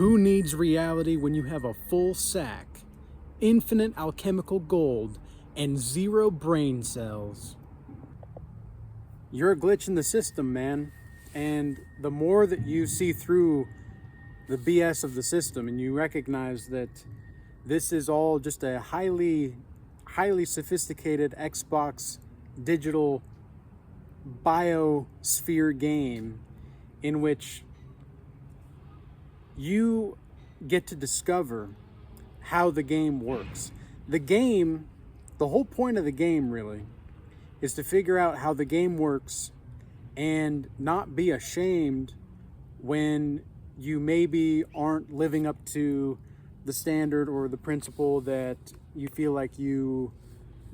Who needs reality when you have a full sack, infinite alchemical gold, and 0 brain cells? You're a glitch in the system, man. And the more that you see through the BS of the system and you recognize that this is all just a highly sophisticated Xbox digital biosphere game in which you get to discover how the game works. The whole point of the game really is to figure out how the game works and not be ashamed when you maybe aren't living up to the standard or the principle that you feel like you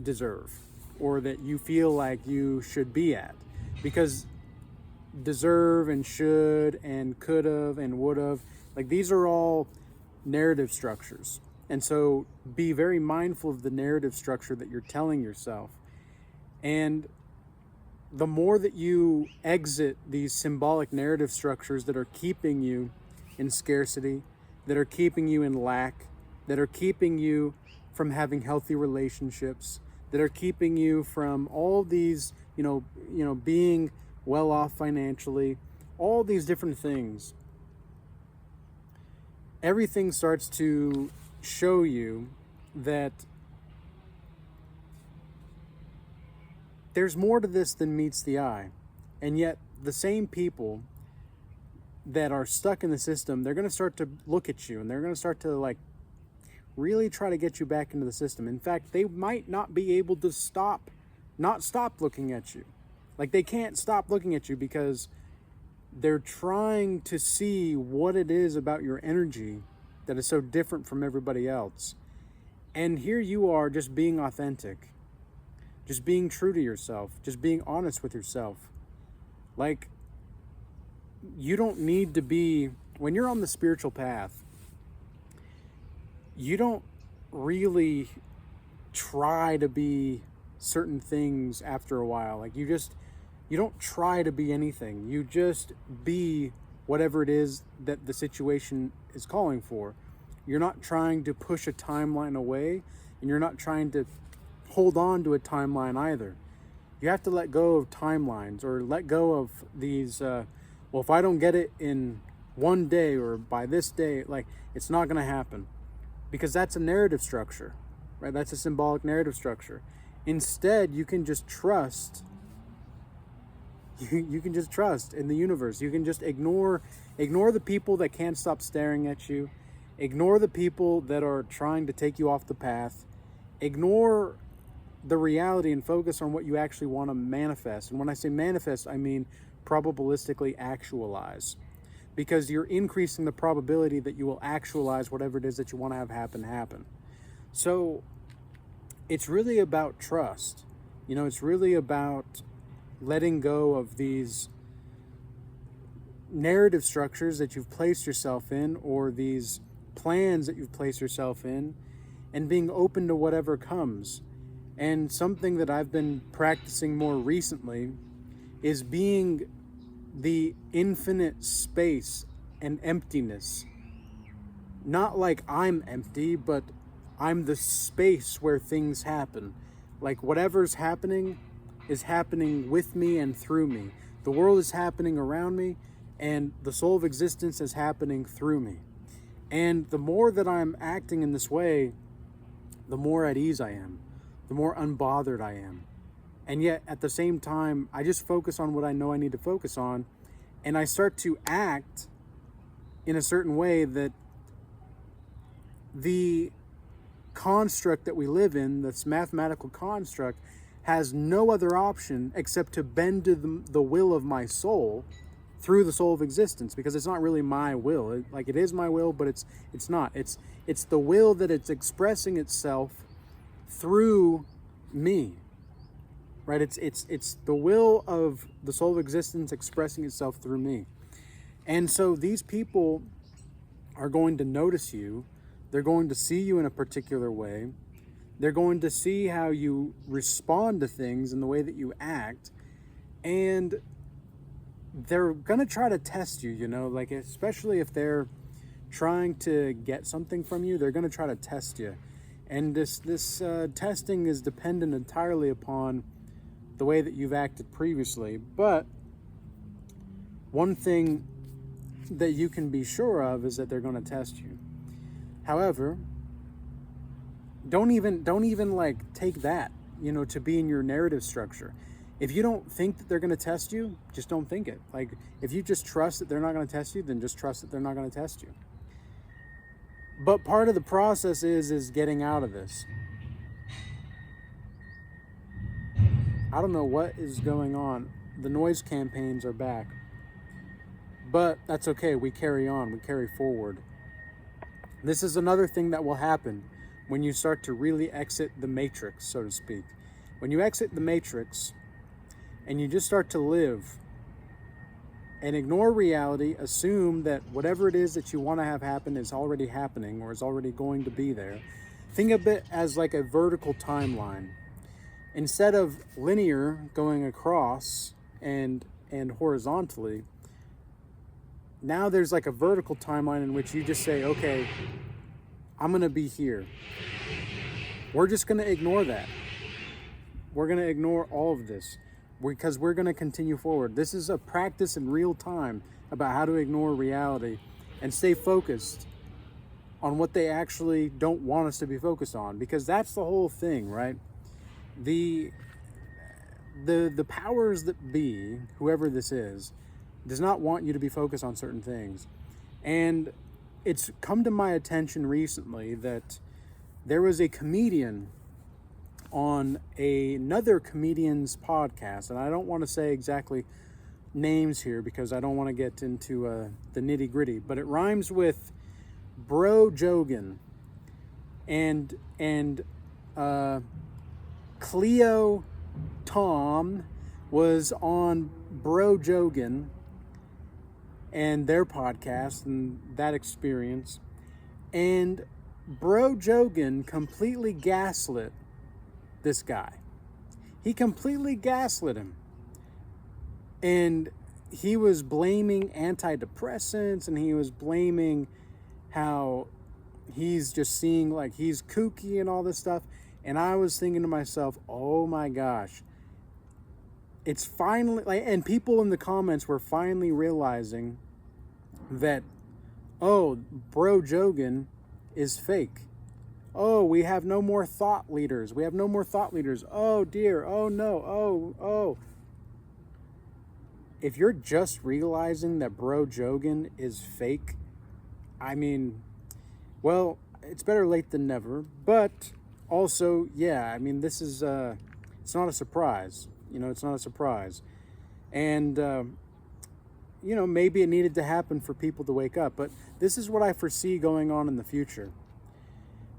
deserve or that you feel like you should be at. Because deserve and should and could have and would have, like, these are all narrative structures. And so be very mindful of the narrative structure that you're telling yourself. And the more that you exit these symbolic narrative structures that are keeping you in scarcity, that are keeping you in lack, that are keeping you from having healthy relationships, that are keeping you from all these, being well off financially, all these different things, everything starts to show you that there's more to this than meets the eye. And yet the same people that are stuck in the system, they're going to start to look at you and they're going to start to really try to get you back into the system. In fact, they might not be able to stop looking at you. Like, they can't stop looking at you because they're trying to see what it is about your energy that is so different from everybody else. And here you are, just being authentic, just being true to yourself, just being honest with yourself. Like, you don't need to be, when you're on the spiritual path, you don't really try to be certain things after a while. Like, you don't try to be anything. You just be whatever it is that the situation is calling for. You're not trying to push a timeline away, and you're not trying to hold on to a timeline either. You have to let go of timelines, or let go of these, if I don't get it in one day or by this day, it's not going to happen. Because that's a narrative structure, right? That's a symbolic narrative structure. Instead, you can just trust. You can just trust in the universe. You can just ignore the people that can't stop staring at you. Ignore the people that are trying to take you off the path. Ignore the reality and focus on what you actually want to manifest. And when I say manifest, I mean probabilistically actualize. Because you're increasing the probability that you will actualize whatever it is that you want to have happen. So it's really about trust. It's really about letting go of these narrative structures that you've placed yourself in, or these plans that you've placed yourself in, and being open to whatever comes. And something that I've been practicing more recently is being the infinite space and emptiness. Not like I'm empty, but I'm the space where things happen. Like, whatever's happening is happening with me and through me. The world is happening around me, and the soul of existence is happening through me. And the more that I'm acting in this way, the more at ease I am, the more unbothered I am. And yet, at the same time, I just focus on what I know I need to focus on, and I start to act in a certain way that the construct that we live in, this mathematical construct, has no other option except to bend to the will of my soul through the soul of existence, because it's not really my will. It is my will, but it's not. It's the will that it's expressing itself through me. Right? It's the will of the soul of existence expressing itself through me. And so these people are going to notice you. They're going to see you in a particular way. They're going to see how you respond to things and the way that you act. And they're going to try to test you, especially if they're trying to get something from you, they're going to try to test you. And this testing is dependent entirely upon the way that you've acted previously. But one thing that you can be sure of is that they're going to test you. However, don't even like take that, to be in your narrative structure. If you don't think that they're going to test you, just don't think it. Like, if you just trust that they're not going to test you, then just trust that they're not going to test you. But part of the process is getting out of this. I don't know what is going on. The noise campaigns are back. But that's okay. We carry on. We carry forward. This is another thing that will happen when you start to really exit the matrix, so to speak. When you exit the matrix and you just start to live and ignore reality, assume that whatever it is that you want to have happen is already happening or is already going to be there. Think of it as like a vertical timeline. Instead of linear going across and horizontally, now there's like a vertical timeline in which you just say, okay, I'm going to be here. We're just going to ignore that. We're going to ignore all of this because we're going to continue forward. This is a practice in real time about how to ignore reality and stay focused on what they actually don't want us to be focused on, because that's the whole thing, right? The powers that be, whoever this is, does not want you to be focused on certain things. And it's come to my attention recently that there was a comedian on another comedian's podcast, and I don't want to say exactly names here because I don't want to get into the nitty gritty, but it rhymes with Bro Jogan, and Cleo Tom was on Bro Jogan and their podcast and that experience, and Bro Jogan completely gaslit this guy. He completely gaslit him, and he was blaming antidepressants, and he was blaming how he's just seeing like he's kooky and all this stuff. And I was thinking to myself, oh my gosh, it's finally like, and people in the comments were finally realizing that, oh, Bro Jogan is fake. Oh, we have no more thought leaders. We have no more thought leaders. Oh dear. Oh no. Oh. If you're just realizing that Bro Jogan is fake, I mean, well, it's better late than never. But also, yeah, I mean, this is, it's not a surprise. It's not a surprise. And, maybe it needed to happen for people to wake up. But this is what I foresee going on in the future.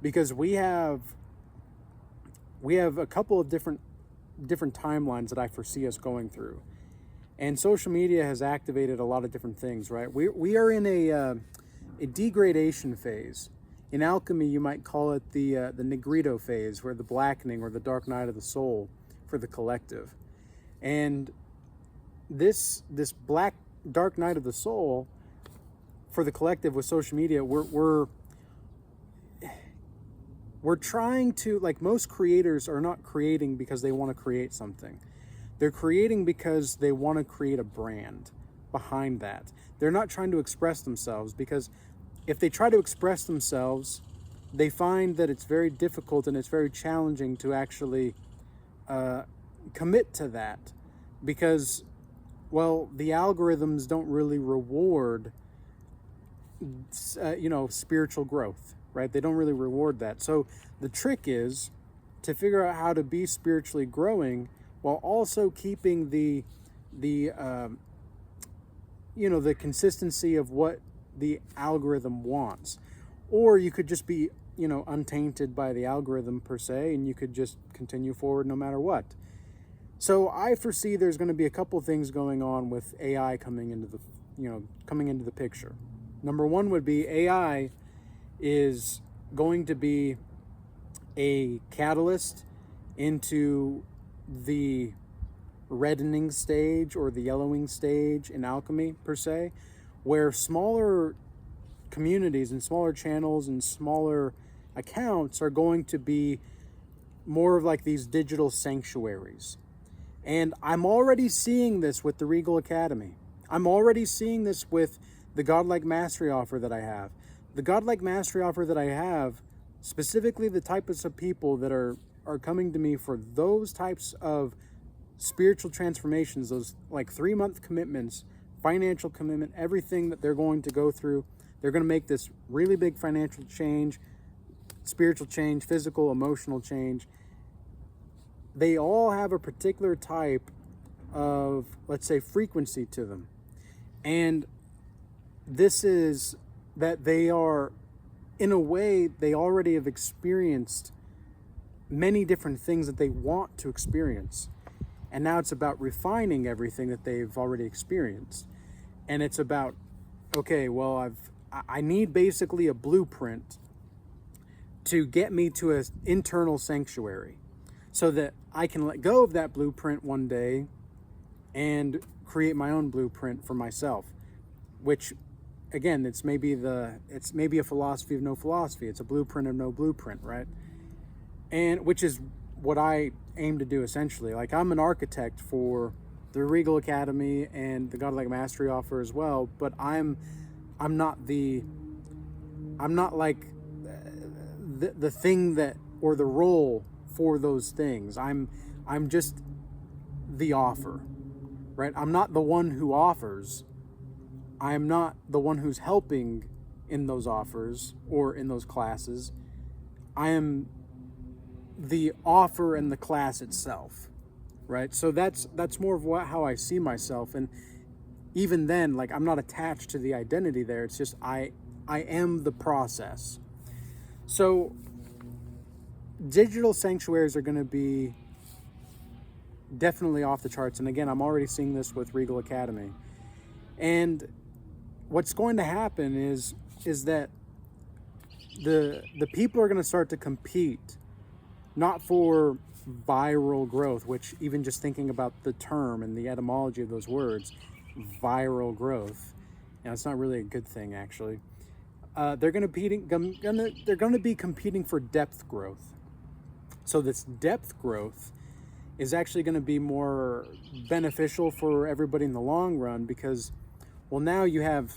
Because we have a couple of different timelines that I foresee us going through. And social media has activated a lot of different things, right? We are in a degradation phase. In alchemy, you might call it the Negrito phase, where the blackening or the dark night of the soul for the collective. And this black dark night of the soul for the collective with social media, we're trying to, like, most creators are not creating because they want to create something. They're creating because they want to create a brand behind that. They're not trying to express themselves, because if they try to express themselves, they find that it's very difficult and it's very challenging to actually commit to that, because, well, the algorithms don't really reward, spiritual growth, right? They don't really reward that. So the trick is to figure out how to be spiritually growing while also keeping the consistency of what the algorithm wants. Or you could just be, untainted by the algorithm per se, and you could just continue forward no matter what. So I foresee there's going to be a couple things going on with AI coming into the picture. Number one would be AI is going to be a catalyst into the reddening stage or the yellowing stage in alchemy per se, where smaller communities and smaller channels and smaller accounts are going to be more of like these digital sanctuaries. And I'm already seeing this with the Regal Academy. I'm already seeing this with the Godlike Mastery offer that I have. The Godlike Mastery offer that I have, specifically the types of people that are coming to me for those types of spiritual transformations, those like 3-month commitments, financial commitment, everything that they're going to go through. They're going to make this really big financial change, spiritual change, physical, emotional change. They all have a particular type of, let's say, frequency to them. And this is that they are, in a way, they already have experienced many different things that they want to experience. And now it's about refining everything that they've already experienced. And it's about, okay, well, I need basically a blueprint to get me to an internal sanctuary so that I can let go of that blueprint one day and create my own blueprint for myself, which again, it's maybe a philosophy of no philosophy. It's a blueprint of no blueprint, right? And which is what I aim to do essentially. Like, I'm an architect for the Regal Academy and the Godlike Mastery offer as well, but I'm not like the thing that, or the role for those things. I'm just the offer, right? I'm not the one who offers. I'm not the one who's helping in those offers or in those classes. I am the offer and the class itself, right? So that's more of how I see myself. And even then, like, I'm not attached to the identity there. It's just I am the process. So digital sanctuaries are going to be definitely off the charts. And again, I'm already seeing this with Regal Academy. And what's going to happen is that the people are going to start to compete, not for viral growth, which, even just thinking about the term and the etymology of those words, viral growth, it's not really a good thing actually. They're going to be competing for depth growth. So this depth growth is actually going to be more beneficial for everybody in the long run, because, well, now you have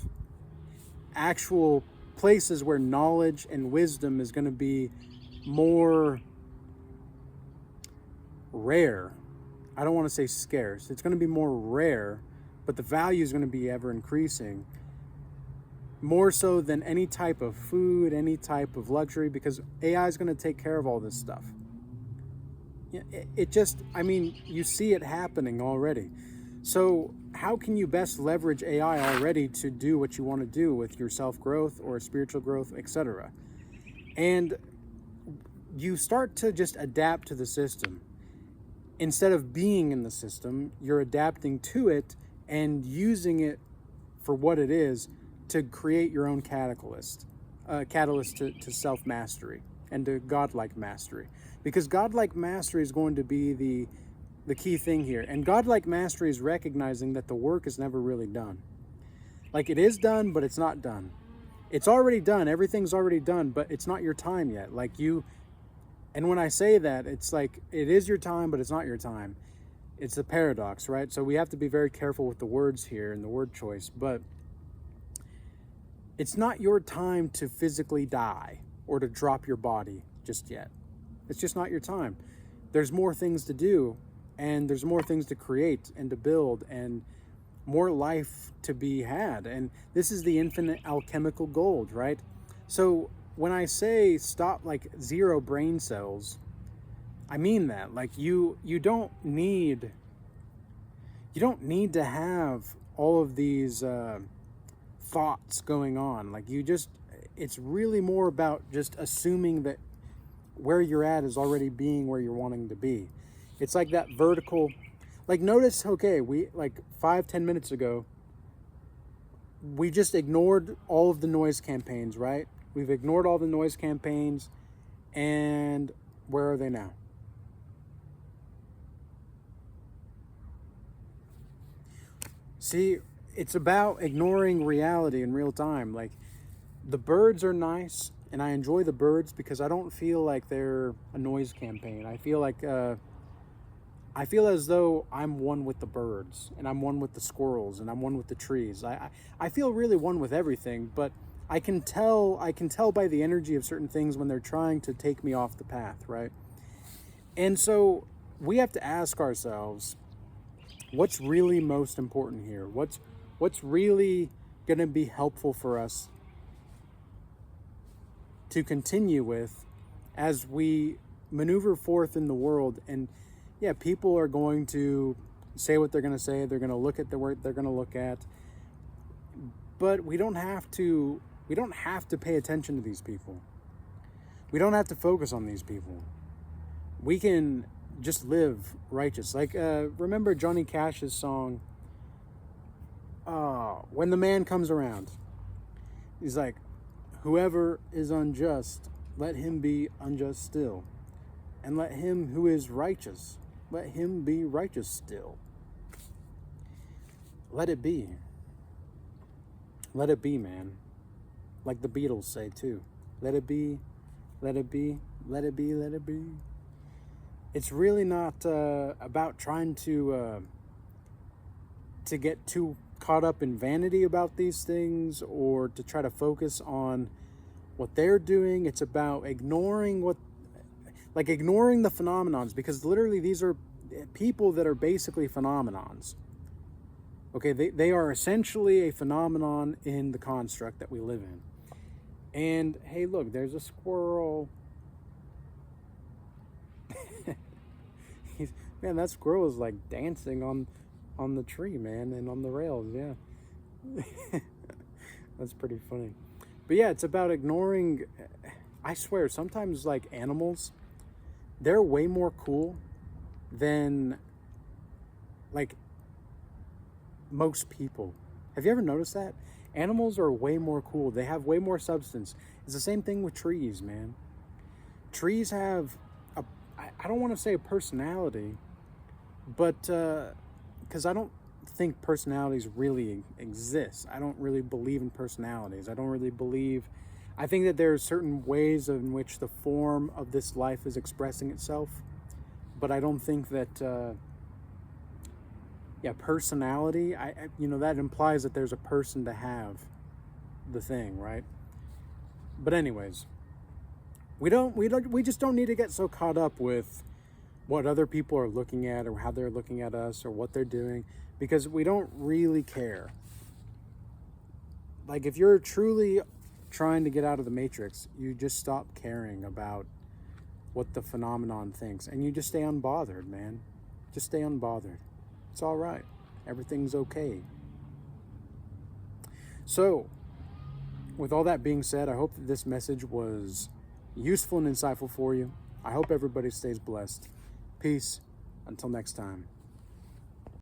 actual places where knowledge and wisdom is going to be more rare. I don't want to say scarce. It's going to be more rare, but the value is going to be ever increasing. More so than any type of food, any type of luxury, because AI is going to take care of all this stuff. It just, you see it happening already. So how can you best leverage AI already to do what you want to do with your self-growth or spiritual growth, etc.? And you start to just adapt to the system. Instead of being in the system, you're adapting to it and using it for what it is, to create your own catalyst to self-mastery and to godlike mastery. Because godlike mastery is going to be the key thing here. And godlike mastery is recognizing that the work is never really done. Like, it is done, but it's not done. It's already done. Everything's already done, but it's not your time yet. And when I say that, it's like, it is your time, but it's not your time. It's a paradox, right? So we have to be very careful with the words here and the word choice. But it's not your time to physically die or to drop your body just yet. It's just not your time. There's more things to do, and there's more things to create and to build, and more life to be had. And this is the infinite alchemical gold, right? So when I say stop, like, zero brain cells, I mean that. Like, you don't need to have all of these thoughts going on. Like, it's really more about just assuming that where you're at is already being where you're wanting to be. It's like that vertical, like, notice, okay, we, like, 5-10 minutes ago, we just ignored all of the noise campaigns, right? We've ignored all the noise campaigns, and where are they now? See, it's about ignoring reality in real time. Like, The birds are nice, and I enjoy the birds because I don't feel like they're a noise campaign. I feel as though I'm one with the birds, and I'm one with the squirrels, and I'm one with the trees. I feel really one with everything, but I can tell by the energy of certain things when they're trying to take me off the path, right? And so we have to ask ourselves, what's really most important here? What's really going to be helpful for us to continue with as we maneuver forth in the world? And yeah, people are going to say what they're going to say. They're going to look at the work they're going to look at. But we don't have to pay attention to these people. We don't have to focus on these people. We can just live righteous. Like, remember Johnny Cash's song, When the Man Comes Around. He's like, whoever is unjust, let him be unjust still. And let him who is righteous, let him be righteous still. Let it be. Let it be, man. Like the Beatles say too. Let it be, let it be, let it be, let it be. It's really not about trying to get too caught up in vanity about these things, or to try to focus on what they're doing. It's about ignoring the phenomenons, because literally these are people that are basically phenomenons. Okay, they are essentially a phenomenon in the construct that we live in. And hey, look, there's a squirrel. Man, that squirrel is like dancing on the tree, man, and on the rails, yeah. That's pretty funny. But yeah, it's about ignoring, I swear, sometimes like animals, they're way more cool than like most people. Have you ever noticed that? Animals are way more cool. They have way more substance. It's the same thing with trees, man. Trees have I don't want to say a personality, but because I don't think personalities really exist. I don't really believe in personalities. I think that there are certain ways in which the form of this life is expressing itself, but I don't think that personality, that implies that there's a person to have the thing, right? But anyways, we just don't need to get so caught up with what other people are looking at, or how they're looking at us, or what they're doing, because we don't really care. Like, if you're truly trying to get out of the matrix, you just stop caring about what the phenomenon thinks, and you just stay unbothered, man. Just stay unbothered. It's all right. Everything's okay. So, with all that being said, I hope that this message was useful and insightful for you. I hope everybody stays blessed. Peace. Until next time.